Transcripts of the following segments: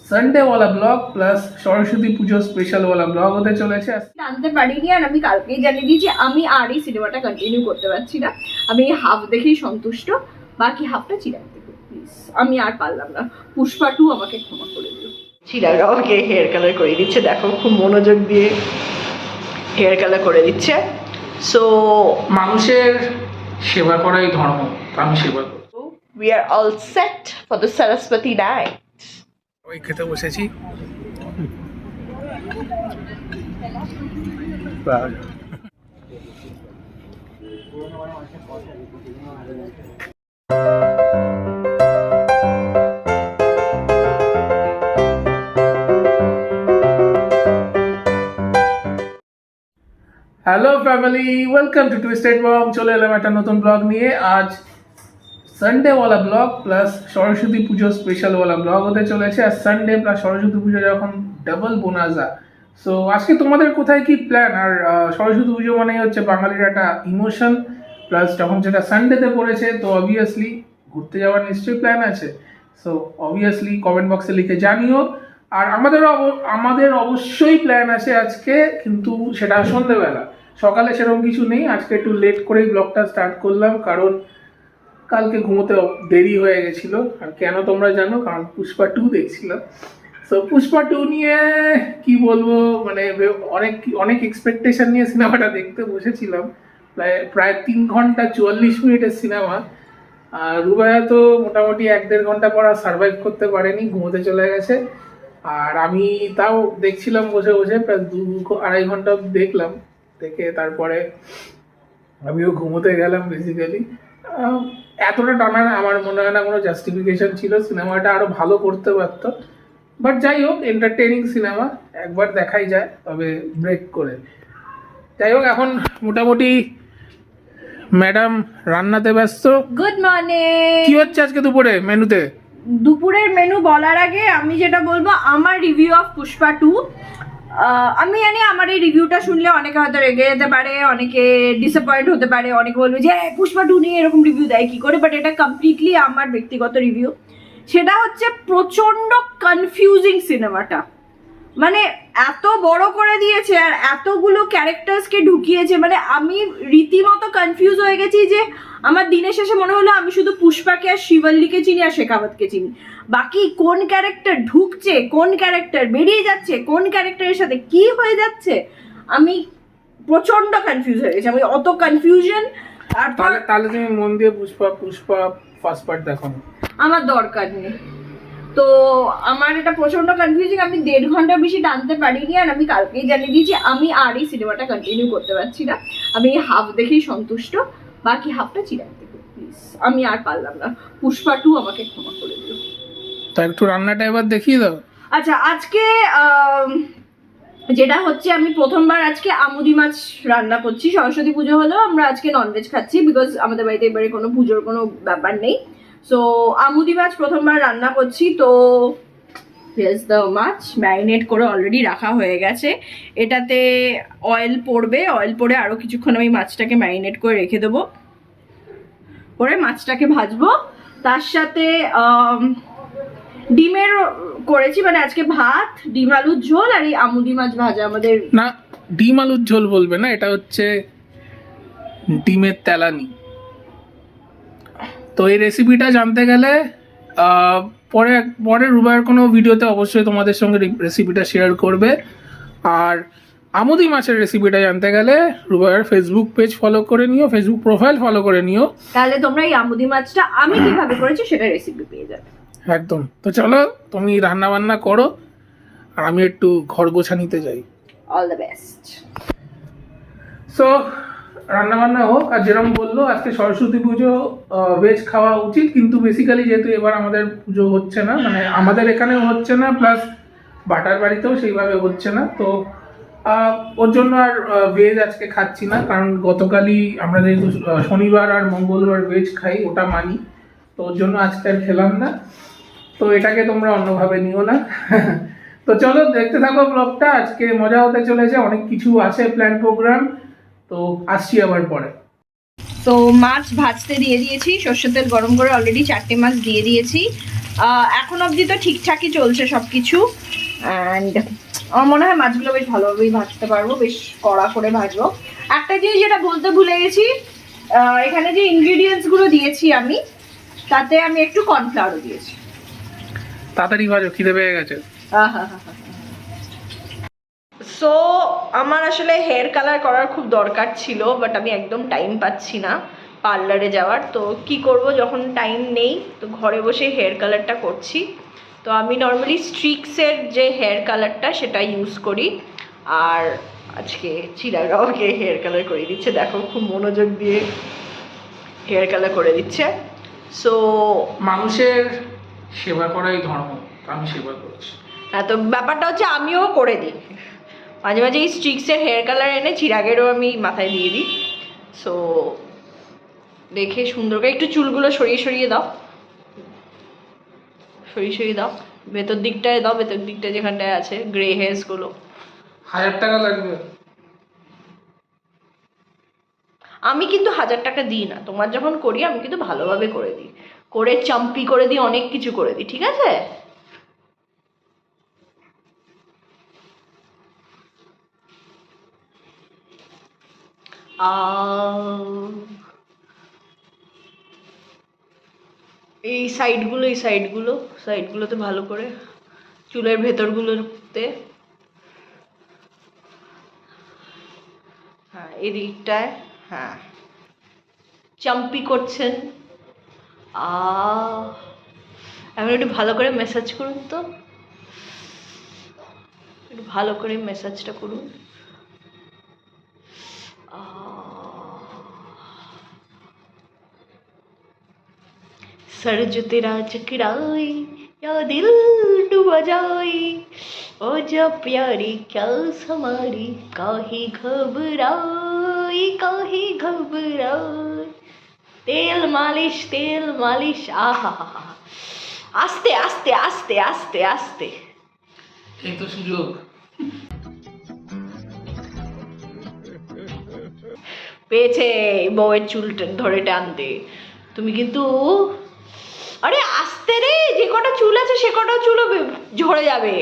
Sunday ওয়ালা blog plus Saraswati পুজো special ওয়ালা blog হতে চলেছে। জানতে পারিনি আর আমি কালকেই জানিয়ে দিয়েছি আমি আর এই সিনেমাটা কন্টিনিউ করতে পারছি না। আমি হাফ দেখেই সন্তুষ্ট, বাকি হাফটা চিরাগ দেখো প্লিজ। আমি আর পারলাম না। পুষ্পা 2 আমাকে ক্ষমা করে দিও। চিরাগ আমাকে হেয়ার কালার করে দিচ্ছে, দেখো খুব মনোযোগ দিয়ে হেয়ার কালার করে দিচ্ছে। সো মানুষের সেবা করাই ধর্ম, আমি সেবা করি। we are all set for the Saraswati night. ওই খেতে বসেছি। Hello family, welcome to twisted bomb. চলে এলাম একটা নতুন ব্লগ নিয়ে। আজ সানডে ওয়ালা ব্লগ প্লাস সরস্বতী পুজো স্পেশাল ওয়ালা ব্লগ হতে চলেছে। আর সানডে প্লাস সরস্বতী পুজো যখন ডাবল বোনাজা, সো আজকে তোমাদের কোথায় কি প্ল্যান? আর সরস্বতী পুজো মানেই হচ্ছে বাঙালির একটা ইমোশন, প্লাস যখন যেটা সানডেতে পড়েছে তো অবভিয়াসলি ঘুরতে যাওয়ার নিশ্চয়ই প্ল্যান আছে। সো অবভিয়াসলি কমেন্ট বক্সে লিখে জানিও। আর আমাদের অবশ্যই প্ল্যান আছে আজকে, কিন্তু সেটা সন্ধ্যেবেলা। সকালে সেরকম কিছু নেই। আজকে একটু লেট করেই ব্লগটা স্টার্ট করলাম, কারণ কালকে ঘুমোতে দেরি হয়ে গেছিল। আর কেন তোমরা জানো, কারণ পুষ্পা 2 দেখছিলাম। সো পুষ্পা 2 নিয়ে কি বলবো, মানে অনেক এক্সপেকটেশন নিয়ে সিনেমাটা দেখতে বসেছিলাম। প্রায় 3 ঘন্টা 44 মিনিটের সিনেমা। আর রুবায়া তো মোটামুটি 1-1.5 ঘন্টা পর আর সার্ভাইভ করতে পারেনি, ঘুমোতে চলে গেছে। আর আমি তাও দেখছিলাম বসে বসে, প্রায় 2-2.5 ঘন্টা দেখলাম। দেখে তারপরে আমিও ঘুমোতে গেলাম বেসিক্যালি। এতটা টানার আমার মনে হয় না কোনো জাস্টিফিকেশন ছিল। সিনেমাটা আরো ভালো করতে পারতো, বাট যাই হোক, এন্টারটেইনিং সিনেমা, একবার দেখাই যায়, তবে ব্রেক করে। যাই হোক, এখন মোটামুটি ম্যাডাম রান্নাতে ব্যস্ত। Good morning. কি হচ্ছে আজকে দুপুরে মেনুতে? দুপুরের মেনু বলার আগে আমি যেটা বলবো, আমার রিভিউ অফ পুষ্পা 2, আমি জানি আমার এই রিভিউটা শুনলে অনেকে হয়তো রেগে যেতে পারে, অনেকে ডিসঅ্যাপয়েন্ট হতে পারে, অনেকে বলবে যে পুষ্পা 2 নিয়ে এরকম রিভিউ দেয় কি করে, বাট এটা কমপ্লিটলি আমার ব্যক্তিগত রিভিউ। সেটা হচ্ছে প্রচন্ড কনফিউজিং সিনেমাটা। মানে এত বড় করে দিয়েছে আর এতগুলো ক্যারেক্টার্সকে ঢুকিয়েছে, মানে আমি রীতিমতো কনফিউজ হয়ে গেছি। যে আমার দিনের শেষে মনে হলো আমি শুধু পুষ্পাকে আর শিবল্লিকে চিনি আর শেখাবতকে চিনি, বাকি কোন ক্যারেক্টার ঢুকছে, কোন ক্যারেক্টার বেরিয়ে যাচ্ছে, কোন ক্যারেক্টারের সাথে কি হয়ে যাচ্ছে, আমি প্রচন্ড কনফিউজ হয়ে গেছি। আমি অত কনফিউশন। তাহলে তুমি মন দিয়ে পুষ্পা ফার্স্ট পার্ট দেখো। আমার দরকার নেই। তো আমার এটা প্রচন্ড কনফিউজিং। আমি 1.5 ঘন্টা বেশি টানতে পারিনি, আর আমি কালকেই জানিয়ে দিয়েছি আমি আর এই সিনেমাটা কন্টিনিউ করতে পারছি না। আমি হাফ দেখেই সন্তুষ্ট, বাকি হাফটা চিরাগ দেখো প্লিজ। আমি আর পারলাম না। পুষ্পা 2 আমাকে ক্ষমা করে দিও। তা একটু রান্নাটা এবার দেখিয়ে দাও। আচ্ছা, আজকে যেটা হচ্ছে, আমি প্রথমবার আজকে আমুদি মাছ রান্না করছি। সরস্বতী পুজো হলেও আমরা আজকে ননভেজ খাচ্ছি, বিকজ আমাদের বাড়িতে এবারে কোনো পুজোর কোনো ব্যাপার নেই। সো আমুদি মাছ প্রথমবার রান্না করছি। তো হেয়ার্স দ্য মাছ, ম্যারিনেট করে অলরেডি রাখা হয়ে গেছে। এটাতে অয়েল পড়বে, অয়েল পড়ে আরও কিছুক্ষণ আমি মাছটাকে ম্যারিনেট করে রেখে দেবো, পরে মাছটাকে ভাজবো। তার সাথে ডিমের করেছি, মানে আজকে ভাত, ডিম আলুর ঝোল আর এই আমুদি মাছ ভাজা। আমাদের না, ডিম আলুর ঝোল বলবে না, এটা হচ্ছে ডিমের তেলানি। তো এই রেসিপিটা জানতে গেলে পরে রুবাইয়ের কোনো ভিডিওতে অবশ্যই তোমাদের সঙ্গে রেসিপিটা শেয়ার করবে। আর আমুদি মাছের রেসিপিটা জানতে গেলে রুবাইয়ের ফেসবুক পেজ ফলো করে নিও, ফেসবুক প্রোফাইল ফলো করে নিও, তাহলে তোমরা এই আমুদি মাছটা আমি কিভাবে করেছি সেটা রেসিপি পেয়ে যাবে একদম। তো চলো, তুমি রান্না বান্না করো আর আমি একটু ঘর গোছা নিতে যাই। All the best. সো রান্না বান্না হোক। আর যেরকম বললো, আজকে সরস্বতী পুজো, ভেজ খাওয়া উচিত, কিন্তু বেসিক্যালি যেহেতু এবার আমাদের পুজো হচ্ছে না, মানে আমাদের এখানেও হচ্ছে না, প্লাস বাটার বাড়িতেও সেইভাবে হচ্ছে না, তো ওর জন্য আর ভেজ আজকে খাচ্ছি না। কারণ গতকালই আমরা যেহেতু শনিবার আর মঙ্গলবার ভেজ খাই, ওটা মানি, তো ওর জন্য আজকে আর খেলাম না। তো এটাকে তোমরা অন্যভাবে নিও না। তো চলো দেখতে থাকো ব্লগটা, আজকে মজা হতে চলেছে, অনেক কিছু আছে প্ল্যান প্রোগ্রাম। তো আসছি আবার পরে। তো মাছ ভাজতে দিয়ে দিয়েছি, সর্ষের তেল গরম করে অলরেডি 4টে মাছ দিয়ে দিয়েছি। এখন অবধি তো ঠিকঠাকই চলছে সব কিছু। অ্যান্ড আমার মনে হয় মাছগুলো বেশ ভালোভাবেই ভাজতে পারবো, বেশ কড়া করে ভাজবো। একটা জিনিস যেটা বলতে ভুলে গেছি, এখানে যে ইনগ্রিডিয়েন্টসগুলো দিয়েছি আমি, তাতে আমি একটু কর্নফ্লাওয়ারও দিয়েছি। তাড়াতাড়ি ভাজো, খিদে পেয়ে গেছে। সো আমার আসলে হেয়ার কালার করার খুব দরকার ছিল, বাট আমি একদম টাইম পাচ্ছি না পার্লারে যাওয়ার। তো কি করব, যখন টাইম নেই তো ঘরে বসে হেয়ার কালারটা করছি। তো আমি নর্মালি স্ট্রিক্সের যে হেয়ার কালারটা সেটা ইউজ করি। আর আজকে চিরাগ আমাকে হেয়ার কালার করে দিচ্ছে, দেখো খুব মনোযোগ দিয়ে হেয়ার কালার করে দিচ্ছে। সো মানুষের সেবা করাই ধর্ম, আমি সেবা করছি। হ্যাঁ, তো ব্যাপারটা হচ্ছে আমিও করে দিই মাঝে মাঝে এই স্ট্রিক্সের হেয়ার কালার এনে চিরাগেরও আমি মাথায় দিয়ে দিই। সো দেখে সুন্দর করে একটু চুলগুলো সরিয়ে সরিয়ে দাও, সরিয়ে সরিয়ে দাও, ভেতর দিকটায় দাও, ভেতর দিকটা যেখানটায় আছে গ্রে হেয়ার্সগুলো। 1000 টাকা লাগবে। আমি কিন্তু 1000 টাকা দিই না, তোমার যখন করি আমি কিন্তু ভালোভাবে করে দিই, করে চাম্পি করে দিই, অনেক কিছু করে দিই, ঠিক আছে? এই সাইডগুলোতে ভালো করে চুলের ভেতরগুলোতে, হ্যাঁ এদিকটায়, হ্যাঁ চাম্পি করছেন। এখন একটু ভালো করে ম্যাসাজ করুন, তো একটু ভালো করে ম্যাসাজটা করুন। सर जो तेरा चकराए या दिल डूबा जाए ओ जब प्यारी क्या हमारी काहे घबराए तेल मालिश आहा आस्ते आस्ते आस्ते आस्ते आस्ते এই তো সুযোগ। পেয়েছে বউয়ের চুল ধরে টানতে। তুমি কিন্তু, আরে আস্তে রে, যে কটা চুল আছে সে কটা চুলও ঝরে যাবে।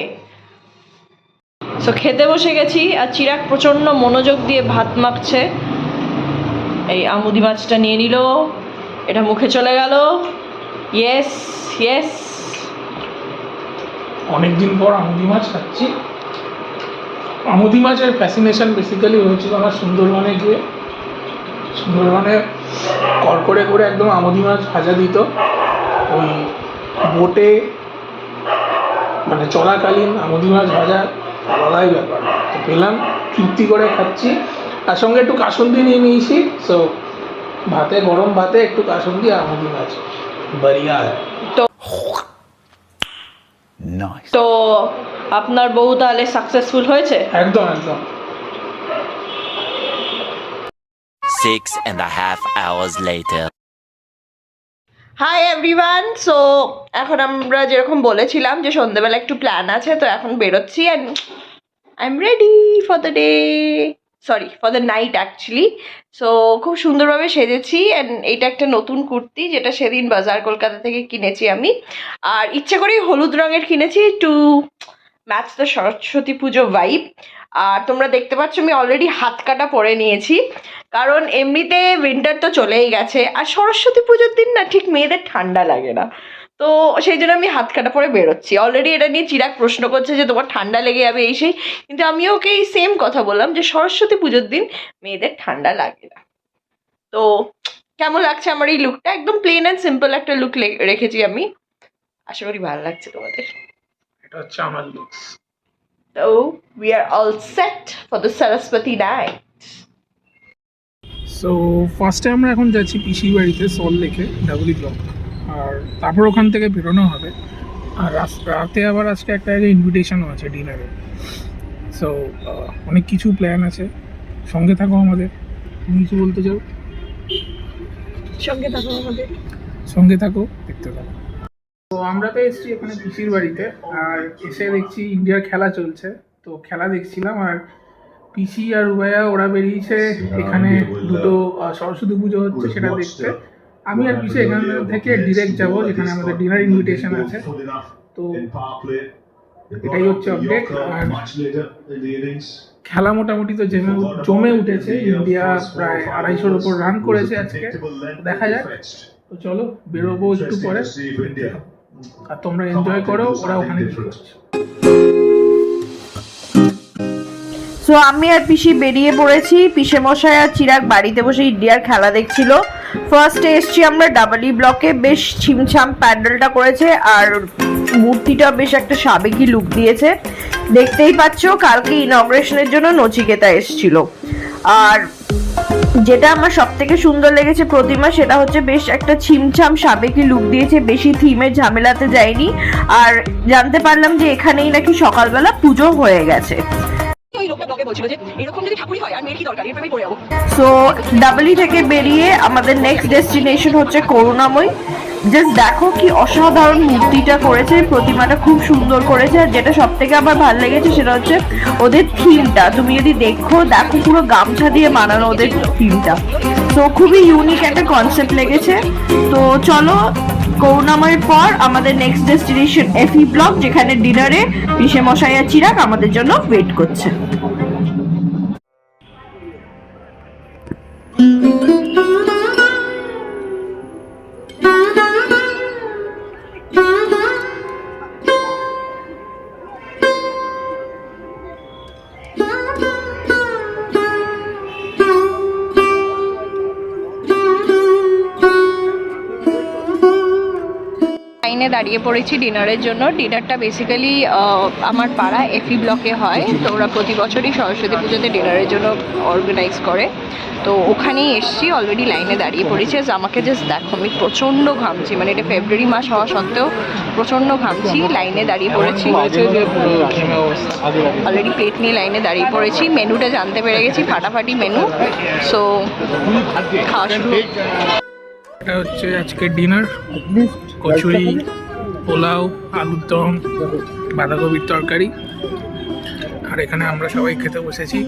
সো খেতে বসে গেছি, আর চিরাগ প্রচণ্ড মনোযোগ দিয়ে ভাত মাখছে। এই আমুদি মাছটা নিয়ে নিল, এটা মুখে চলে গেল। ইয়েস ইয়েস, অনেকদিন পর আমুদি মাছ খাচ্ছি। আমুদি মাছের ফ্যাসিনেশন বেসিক্যালি হয়েছিল আমার সুন্দরবনে গিয়ে। সুন্দরবনে কড়কড়ে করে একদম আমুদি মাছ ভাজা দিত ওই বোটে, মানে চলাকালীন আমুদি মাছ ভাজা আলাদাই ব্যাপার। তো পেলাম, তৃপ্তি করে খাচ্ছি, তার সঙ্গে একটু কাসুন্দি নিয়ে নিয়েছি। সো ভাতে, গরম ভাতে একটু কাসুন্দি আর আমুদি মাছ, বাড়িয়া। তো আপনার বউ তাহলে সাকসেসফুল হয়েছে? একদম একদম। 6.5 hours later. Hi everyone. So এখন আমরা যেরকম বলেছিলাম যে সন্ধ্যেবেলা একটু প্ল্যান আছে, তো এখন বেরোচ্ছি and I am ready for the day, sorry for the night actually. So খুব সুন্দরভাবে সেজেছি, অ্যান্ড এইটা একটা নতুন কুর্তি যেটা সেদিন বাজার কলকাতা থেকে কিনেছি আমি, আর ইচ্ছে করেই হলুদ রঙের কিনেছি two match the Saraswati Puja vibe. আর তোমরা দেখতে পাচ্ছ আমি অলরেডি হাত কাটা পরে নিয়েছি, কারণ এমনিতে উইন্টার তো চলেই গেছে, আর সরস্বতী পুজোর দিন না ঠিক মেয়েদের ঠান্ডা লাগে না, তো সেই জন্য আমি হাত কাটা পরে বেরোচ্ছি। অলরেডি এটা নিয়ে চিরাগ প্রশ্ন করছে যে তোমার ঠান্ডা লেগে যাবে এই সেই, কিন্তু আমি ওকে এই সেম কথা বললাম যে সরস্বতী পুজোর দিন মেয়েদের ঠান্ডা লাগে না। তো কেমন লাগছে আমার এই লুকটা? একদম প্লেন অ্যান্ড সিম্পল একটা লুক রেখেছি আমি, আশা করি ভালো লাগছে তোমাদের। এটা হচ্ছে আমার looks. So we are all set for the Saraswati night. So ফার্স্টে আমরা এখন যাচ্ছি পিসির বাড়িতে সল লেকে ডাবলি ব্লক, আর তারপর ওখান থেকে বেরোনো হবে। আর রাতে আবার আজকে একটা ইনভিটেশনও আছে ডিনারে। সো অনেক কিছু প্ল্যান আছে, সঙ্গে থাকো আমাদের। তুমি কিছু বলতে চাও? সঙ্গে থাকো আমাদের, সঙ্গে থাকো, দেখতে থাকো। তো আমরা তো এসেছি এখানে পিসির বাড়িতে, আর এসে দেখছি ইন্ডিয়ার খেলা চলছে, তো খেলা দেখছিলাম। আর পিসি আর উভয়া ওরা বেরিয়েছে এখানে দুটো সরস্বতী পুজো হচ্ছে সেটা দেখতে। আমি আর পিসি এখান থেকে ডিরেক্ট যাব যেখানে আমাদের ডিনার ইনভিটেশন আছে। তো এটাই হচ্ছে আপডেট। আর খেলা মোটামুটি তো জমে উঠেছে। ইন্ডিয়া প্রায় 250-র উপর রান করেছে আজকে, দেখা যাক। তো চলো বেরোবো একটু পরে, আর তোমরা এনজয় করো ওরা ওখানে কি করছে। সো আমি আর পিসি বেরিয়ে পড়েছি। পিসে মশাই আর চিরাগ বাড়িতে বসে ইন্ডিয়ার খেলা দেখছিল। ফার্স্টে এসছি আমরা ডাবলি ব্লকে, বেশ ছিমছাম প্যান্ডেলটা করেছে আর মূর্তিটা বেশ একটা সাবেকি লুক দিয়েছে। দেখতেই পাচ্ছ কালকে ইনগ্রেশনের জন্য নচিকেতা এসছিল। আর যেটা আমার সব থেকে সুন্দর লেগেছে প্রতিমা, সেটা হচ্ছে বেশ একটা ছিমছাম সাবেকি লুক দিয়েছে, বেশি থিমের ঝামেলাতে যায়নি। আর জানতে পারলাম যে এখানেই নাকি সকালবেলা পুজো হয়ে গেছে। সো ডাবলি থেকে বেরিয়ে আমাদের নেক্সট ডেস্টিনেশন হচ্ছে করুণাময়ী। জাস্ট দেখো কি অসাধারণ মূর্তিটা করেছে, প্রতিমাটা খুব সুন্দর করেছে। আর যেটা সব থেকে আমার ভালো লেগেছে সেটা হচ্ছে ওদের থিমটা। তুমি যদি দেখো পুরো গামছা দিয়ে বানানো ওদের থিমটা। তো খুবই ইউনিক একটা কনসেপ্ট লেগেছে। তো চলো করুণাময়ের পর আমাদের নেক্সট ডেস্টিনেশন এফি ব্লক, যেখানে ডিনারে পিসে মশাই আর চিরাগ আমাদের জন্য ওয়েট করছে। লাইনে দাঁড়িয়ে পড়েছি ডিনারের জন্য। ডিনারটা বেসিক্যালি আমার পাড়া এফি ব্লকে হয়। তো ওরা প্রতি বছরই সরস্বতী পুজোতে ডিনারের জন্য অর্গানাইজ করে। তো ওখানেই এসছি, অলরেডি লাইনে দাঁড়িয়ে পড়েছি। আমাকে জাস্ট দেখো, আমি প্রচণ্ড ঘামছি, মানে এটা ফেব্রুয়ারি মাস হওয়া সত্ত্বেও প্রচণ্ড ঘামছি। লাইনে দাঁড়িয়ে পড়েছি, অলরেডি প্লেট নিয়ে লাইনে দাঁড়িয়ে পড়েছি। মেনুটা জানতে পেরে গেছি, ফাটাফাটি মেনু। সো খাওয়া শুরু। এটা হচ্ছে আজকে ডিনার, কচুরি, পোলাও, আলুর দম, বাঁধাকপির তরকারি। আর এখানে আমরা সবাই খেতে বসেছি।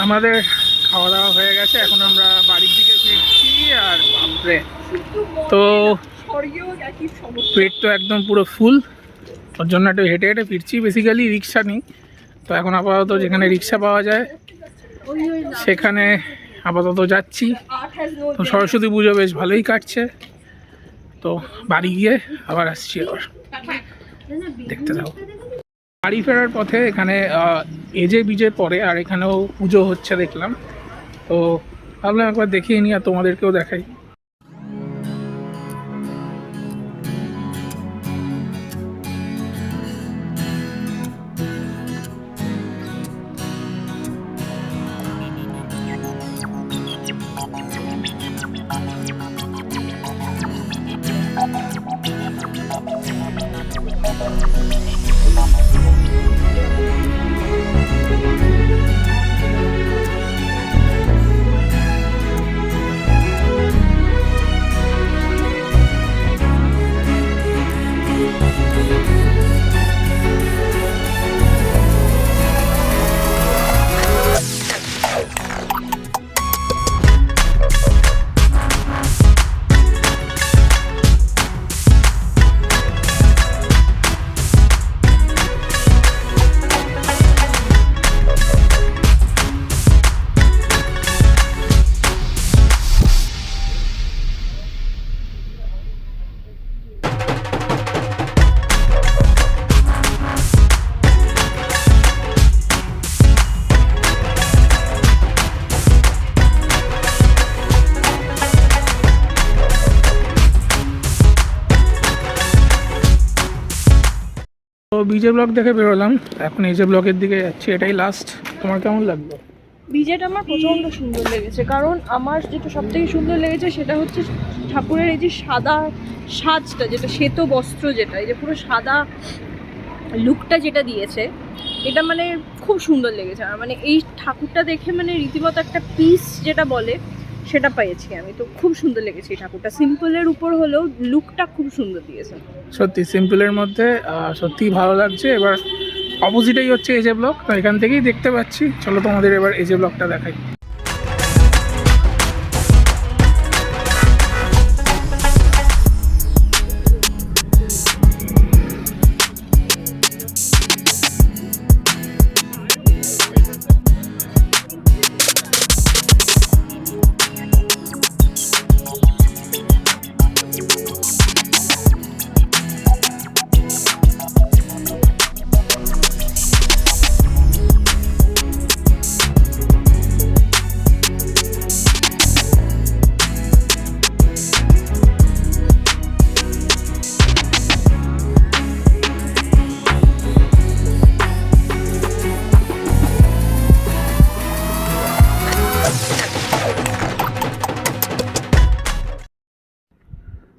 আমাদের খাওয়া দাওয়া হয়ে গেছে, এখন আমরা বাড়ির দিকে ফিরছি। আর বাপরে, তো পেট তো একদম পুরো ফুল, ওর জন্য একটু হেঁটে হেঁটে ফিরছি। বেসিক্যালি রিক্সা নেই, তো এখন আপাতত যেখানে রিক্সা পাওয়া যায় সেখানে আপাতত যাচ্ছি। তো সরস্বতী পুজো বেশ ভালোই কাটছে। তো বাড়ি গিয়ে আবার আসছি, আবার দেখতে থাকো। বাড়ি ফেরার পথে এখানে এজে বিজে পরে আর এখানেও পুজো হচ্ছে দেখলাম। তো ভাবলাম একবার দেখিয়ে নিই আর তোমাদেরকেও দেখাই। তো বিজে ব্লক দেখে বেরোলাম, এখন এই যে ব্লকের দিকে যাচ্ছি। এটাই লাস্ট। তোমার কেমন লাগলো? বিজেটা আমার প্রচণ্ড সুন্দর লেগেছে, কারণ আমার যেটা সব থেকে সুন্দর লেগেছে সেটা হচ্ছে ঠাকুরের এই যে সাদা সাজটা, যেটা শ্বেত বস্ত্র, যেটা এই যে পুরো সাদা লুকটা যেটা দিয়েছে, এটা মানে খুব সুন্দর লেগেছে। আর মানে এই ঠাকুরটা দেখে মানে রীতিমতো একটা পিস যেটা বলে সেটা পেয়েছি আমি, তো খুব সুন্দর লেগেছে এই ঠাকুরটা। সিম্পলের উপর হলেও লুকটা খুব সুন্দর দিয়েছে। সত্যি সিম্পলের মধ্যে সত্যিই ভালো লাগছে। এবার অপোজিটেই হচ্ছে এজে ব্লক, তো এখান থেকেই দেখতে পাচ্ছি। চলো তোমাদের এবার এজে ব্লকটা দেখাই।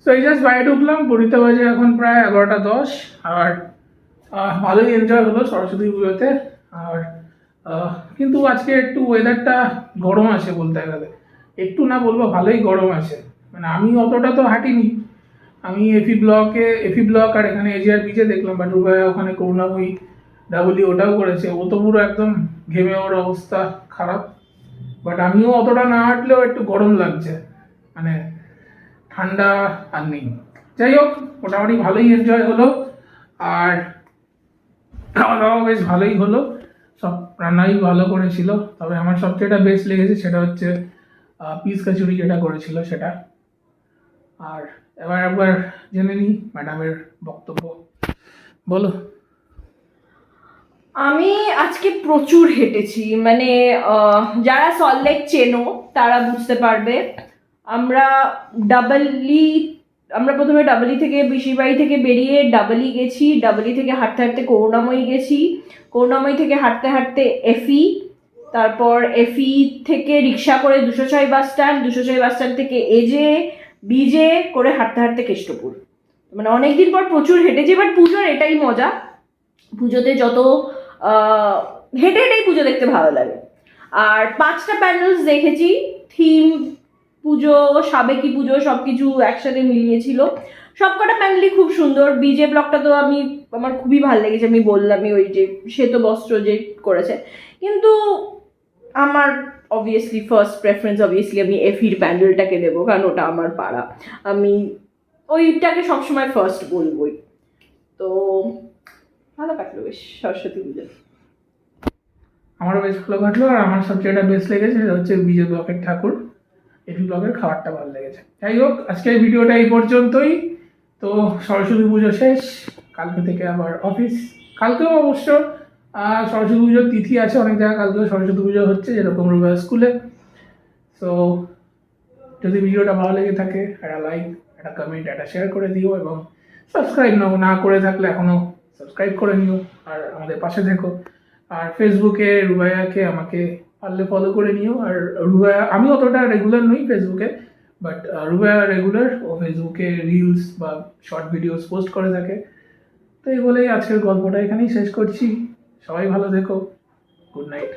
তো এই জাস্ট বাইরে ঢুকলাম, পড়িতে বাজে এখন প্রায় 11টা 10। আর ভালোই এনজয় হলো সরস্বতী পুজোতে। আর কিন্তু আজকে একটু ওয়েদারটা গরম আছে বলতে গেলে, একটু না বলবো ভালোই গরম আছে। মানে আমি অতটা তো হাঁটিনি, আমি এফি ব্লক আর এখানে এজিআর বিচে দেখলাম, বাট রুবাইয়া ওখানে করুণাময়ী ডাবলি ওটাও করেছে, ও তো পুরো একদম ঘেমে ওর অবস্থা খারাপ। বাট আমিও অতটা না হাঁটলেও একটু গরম লাগছে, মানে ঠান্ডা আর নেই। যাই হোক, মোটামুটি ভালোই এনজয় হলো। আর খাওয়া দাওয়া বেশ ভালোই হলো, সব রান্নাই ভালো করেছিল। তবে আমার সবচেয়ে যেটা বেস্ট লেগেছে সেটা হচ্ছে পিস কচুরি যেটা করেছিল সেটা। আর এবার একবার জেনে নিই ম্যাডামের বক্তব্য, বলো। আমি আজকে প্রচুর হেঁটেছি, মানে যারা সল্টলেক চেনো তারা বুঝতে পারবে। আমরা প্রথমে ডাবলি থেকে বিশিবাড়ি থেকে বেরিয়ে ডাবলি গেছি, ডাবলি থেকে হাঁটতে হাঁটতে করুণাময়ী গেছি, করুণাময়ী থেকে হাঁটতে হাঁটতে এফি, তারপর এফি থেকে রিক্সা করে 206 বাস স্ট্যান্ড থেকে এজে বিজে করে হাঁটতে হাঁটতে কেষ্টপুর। মানে অনেকদিন পর প্রচুর হেঁটেছি। বাট পুজোর এটাই মজা, পুজোতে যত হেঁটে হেঁটেই পুজো দেখতে ভালো লাগে। আর 5টা প্যান্ডেলস দেখেছি, থিম পুজো, সাবেকি পুজো সব কিছু একসাথে মিলিয়েছিল। সবকটা প্যান্ডেলই খুব সুন্দর। বিজে ব্লকটা তো আমার খুবই ভালো লেগেছে, আমি বললামই, ওই যে শ্বেত বস্ত্র যে করেছে। কিন্তু আমার অবভিয়াসলি ফার্স্ট প্রেফারেন্স আমি এফির প্যান্ডেলটাকে দেবো, কারণ ওটা আমার পাড়া, আমি ওইটাকে সবসময় ফার্স্ট বলবই। তো ভালো কাটলো বেশ সরস্বতী পুজো। আমারও বেশ ভালো কাটলো। আর আমার সবচেয়ে যেটা বেস্ট লেগেছে সেটা হচ্ছে বিজে ব্লকের ঠাকুর, এফি ব্লকের খাবারটা ভালো লেগেছে। যাই হোক, আজকের ভিডিওটা এই পর্যন্তই। তো সরস্বতী পুজো শেষ, কালকে থেকে আবার অফিস। কালকেও অবশ্য সরস্বতী পুজোর তিথি আছে অনেক জায়গায়, কালকেও সরস্বতী পুজো হচ্ছে, যেরকম রুবাইয়া স্কুলে। সো যদি ভিডিওটা ভালো লেগে থাকে, একটা লাইক, একটা কমেন্ট, একটা শেয়ার করে দিও, এবং সাবস্ক্রাইব না করে থাকলে এখনও সাবস্ক্রাইব করে নিও আর আমাদের পাশে থেকো। আর ফেসবুকে রুবাইয়াকে আমাকে পারলে ফলো করে নিও। আর রুবাইয়া, আমি অতটা রেগুলার নই ফেসবুকে, বাট রুবাইয়া রেগুলার, ও ফেসবুকে রিলস বা শর্ট ভিডিওস পোস্ট করে থাকে। তো এই বলেই আজকের গল্পটা এখানেই শেষ করছি। সবাই ভালো থেকো, গুড নাইট।